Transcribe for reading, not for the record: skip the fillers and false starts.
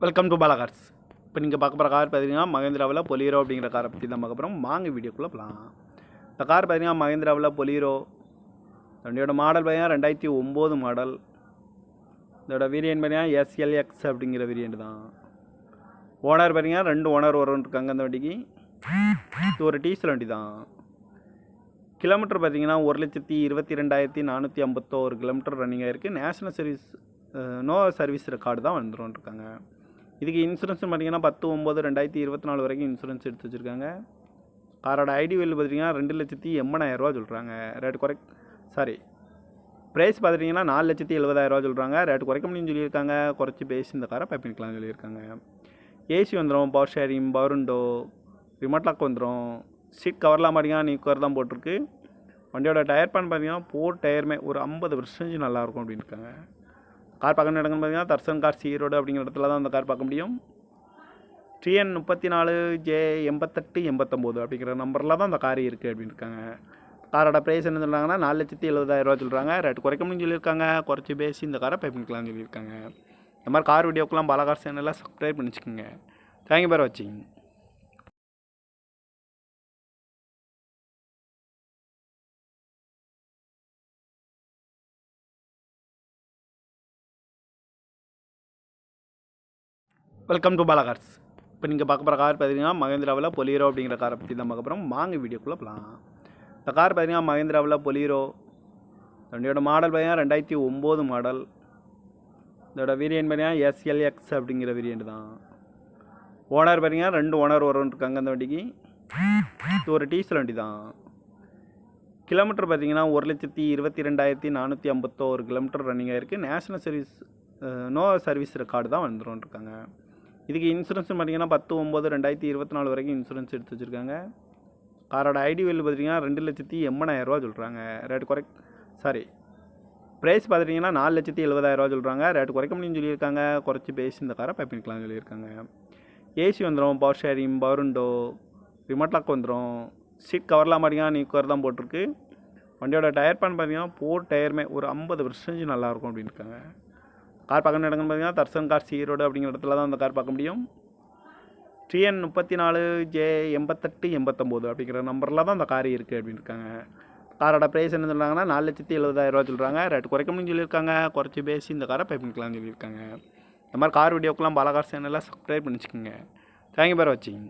Welcome to Bala cars. இப்போ நீங்கள் பார்க்க போகிற கார் பார்த்தீங்கன்னா மகேந்திராவில் பொலீரோ அப்படிங்கிற காரை பற்றி தான் பார்க்க போகிறோம். வாங்க வீடியோக்குள்ளே போகலாம். இந்த கார் பார்த்தீங்கன்னா மகேந்திராவில் பொலீரோ. வண்டியோட மாடல் பார்த்தீங்கன்னா 2009 மாடல். இதோட வேரியன்ட் பார்த்தீங்கன்னா SLX அப்படிங்கிற வேரியன்ட் தான். ஓனர் பார்த்தீங்கன்னா 2 ஓனர் இருக்காங்க அந்த வண்டிக்கு. இது ஒரு டீசல் வண்டி தான். கிலோமீட்டர் பார்த்தீங்கன்னா 1,22,451 கிலோமீட்டர் ரன்னிங் ஆகிருக்கு. National service no service record தான் வந்துடும் இருக்காங்க. இதுக்கு இன்சூரன்ஸ் பார்த்தீங்கன்னா 10/9/2024 வரைக்கும் இன்சூரன்ஸ் எடுத்து வச்சுருக்காங்க. காரோட ஐடி வேல்யூ பார்த்தீங்கன்னா 2,80,000 சொல்கிறாங்க. ப்ரைஸ் பார்த்துட்டிங்கன்னா 4,70,000 சொல்கிறாங்க. ரேட்டு குறைக்க முடியும்னு சொல்லியிருக்காங்க. குறைச்சி பேசி இந்த காரை பை பண்ணிக்கலாம்னு சொல்லியிருக்காங்க. ஏசி வந்துடும், power sharing, power window, remote lock வந்துடும். சீட் கவர்லாம் பார்த்தீங்கன்னா நியூ கவர் தான் போட்டிருக்கு. வண்டியோட டயர் பேன் பார்த்தீங்கன்னா 4 டயருமே ஒரு 50% நல்லாயிருக்கும் அப்படின்னு இருக்காங்க. கார் பார்க்கணும் இடங்கன்னு பார்த்தீங்கன்னா தர்சன் கார் ஈரோடு அப்படிங்கிற இடத்துல தான் அந்த கார் பார்க்க முடியும். TN 34J8889 அப்படிங்கிற நம்பரில் தான் அந்த கார் இருக்குது அப்படின்னு இருக்காங்க. காரோட ப்ரைஸ் என்ன சொல்கிறாங்கன்னா 4,70,000 சொல்கிறாங்க. ரேட்டு குறைக்க முடியும்னு சொல்லியிருக்காங்க. குறைச்சி பேசி இந்த காரை பை பண்ணிக்கலாம்னு சொல்லியிருக்காங்க. இந்த மாதிரி கார் வீடியோக்கெலாம் பாலா கார் சேனலில் சப்ஸ்கிரைப் பண்ணி வச்சுக்கோங்க. தேங்க்யூ ஃபார் வாட்சிங். Welcome to Bala cars. இப்போ நீங்கள் பார்க்க போகிற கார் பார்த்தீங்கன்னா மகேந்திராவில் பொலீரோ அப்படிங்கிற காரை பற்றி தான் பார்க்க போகிறோம். வாங்க வீடியோக்குள்ளே போகலாம். இந்த கார் பார்த்தீங்கன்னா மகேந்திராவில் பொலீரோ. வண்டியோட மாடல் பார்த்தீங்கன்னா 2009 மாடல். இதோட வேரியன்ட் பார்த்தீங்கன்னா SLX அப்படிங்கிற வேரியன்ட் தான். ஓனர் பார்த்தீங்கன்னா 2 ஓனர் இருக்காங்க அந்த வண்டிக்கு. இது ஒரு டீசல் வண்டி தான். கிலோமீட்டர் பார்த்தீங்கன்னா 1,22,451 கிலோமீட்டர் ரன்னிங் ஆகிருக்கு. National service no service record தான் வந்துடும் இருக்காங்க. இதுக்கு இன்சூரன்ஸ் பார்த்தீங்கன்னா 10/9/2024 வரைக்கும் இன்சூரன்ஸ் எடுத்து வச்சுருக்காங்க. காரோட ஐடி வேல்யூ பார்த்தீங்கன்னா 2,80,000 சொல்கிறாங்க. ப்ரைஸ் பார்த்துட்டிங்கன்னா 4,70,000 சொல்கிறாங்க. ரேட்டு குறைக்க முடியும்னு சொல்லியிருக்காங்க. குறைச்சி பேசி இந்த காரை பை பண்ணிக்கலாம்னு சொல்லியிருக்காங்க. ஏசி வந்துடும், power sharing, power window, remote lock வந்துடும். சீட் கவர்லாம் பார்த்தீங்கன்னா நியூ கவர் தான் போட்டிருக்கு. வண்டியோட டயர் பேன் பார்த்தீங்கன்னா 4 டயருமே ஒரு 50% நல்லாயிருக்கும் அப்படின்னு இருக்காங்க. கார் பார்க்கணும் இடங்கன்னு பார்த்தீங்கன்னா தர்சன் கார் ஈரோடு அப்படிங்கிற இடத்துல தான் அந்த கார் பார்க்க முடியும். TN 34J8889 அப்படிங்கிற நம்பரில் தான் அந்த கார் இருக்குது அப்படின்னு இருக்காங்க. காரோட ப்ரைஸ் என்ன சொல்கிறாங்கன்னா 4,70,000 சொல்கிறாங்க. ரேட்டு குறைக்க முடியும்னு சொல்லியிருக்காங்க. குறைச்சி பேசி இந்த காரை பை பண்ணிக்கலாம்னு சொல்லியிருக்காங்க. இந்த மாதிரி கார் வீடியோக்கெலாம் பாலா கார் சேனலில் சப்ஸ்கிரைப் பண்ணி வச்சுக்கோங்க. தேங்க்யூ ஃபார் வாட்சிங்.